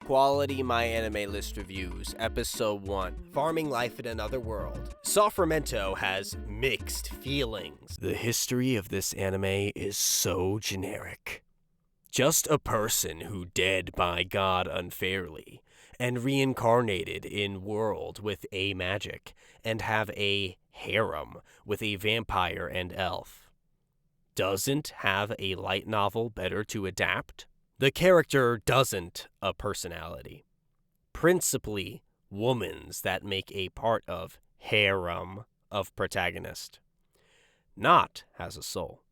Quality Myanimelist Reviews, Episode 1, Farming Life in Another World. Soffermento has mixed feelings. The history of this anime is so generic. Just a person who dead by God unfairly, and reincarnated in world with a magic, and have a harem with a vampire and elf. Doesn't have a light novel better to adapt? The character doesn't a personality. Principally womans that make a part of harem of protagonist. Not has a soul.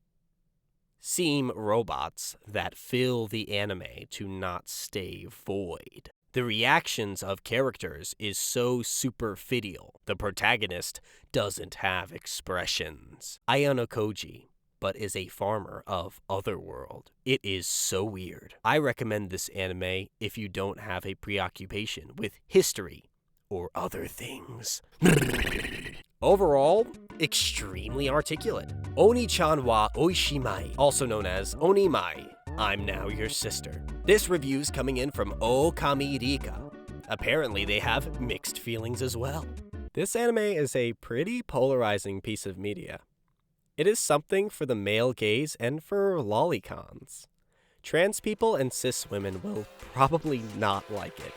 Seem robots that fill the anime to not stay void. The reactions of characters is so superficial. The protagonist doesn't have expressions. Ayano Koji, but is a farmer of Otherworld. It is so weird. I recommend this anime if you don't have a preoccupation with history or other things. Overall, extremely articulate. Oni-chan wa oishimai, also known as Onimai, I'm now your sister. This review's coming in from Okami Rika. Apparently they have mixed feelings as well. This anime is a pretty polarizing piece of media. It is something for the male gaze and for lolicons. Trans people and cis women will probably not like it.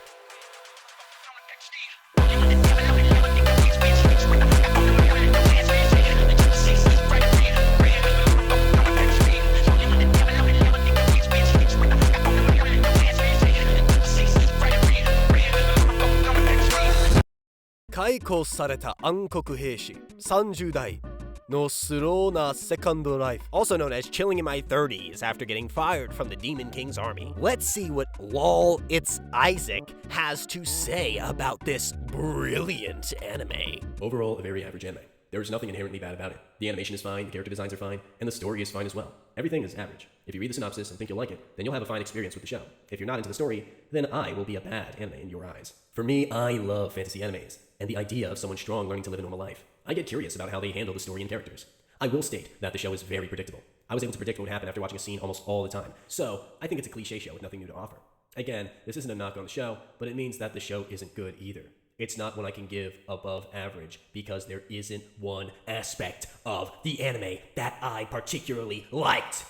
Kaiko sareta ankoku heishi, 30 代 no slow na second life, also known as chilling in my 30s after getting fired from the Demon King's army. Let's see what lol it's Isaac has to say about this brilliant anime. Overall, a very average anime. There is nothing inherently bad about it. The animation is fine, the character designs are fine, and the story is fine as well. Everything is average. If you read the synopsis and think you'll like it, then you'll have a fine experience with the show. If you're not into the story, then I will be a bad anime in your eyes. For me, I love fantasy animes, and the idea of someone strong learning to live a normal life. I get curious about how they handle the story and characters. I will state that the show is very predictable. I was able to predict what would happen after watching a scene almost all the time, so I think it's a cliche show with nothing new to offer. Again, this isn't a knock on the show, but it means that the show isn't good either. It's not one I can give above average because there isn't one aspect of the anime that I particularly liked.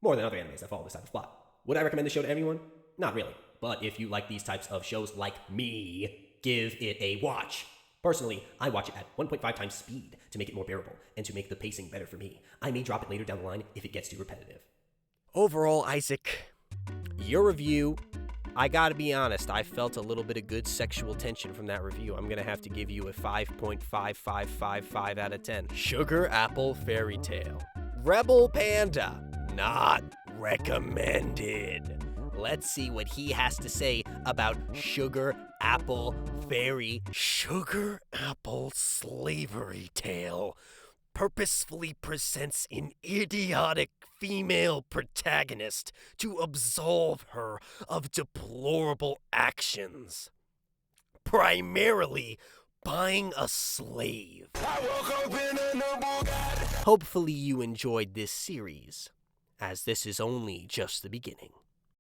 More than other animes that follow this type of plot. Would I recommend the show to everyone? Not really. But if you like these types of shows like me, give it a watch. Personally, I watch it at 1.5 times speed to make it more bearable and to make the pacing better for me. I may drop it later down the line if it gets too repetitive. Overall, Isaac, your review, I gotta be honest, I felt a little bit of good sexual tension from that review. I'm gonna have to give you a 5.5555 out of 10. Sugar Apple Fairy Tale. Rebel Panda, not recommended. Let's see what he has to say about Sugar Apple Slavery Tale. Purposefully presents an idiotic female protagonist to absolve her of deplorable actions. Primarily buying a slave. Hopefully you enjoyed this series, as this is only just the beginning.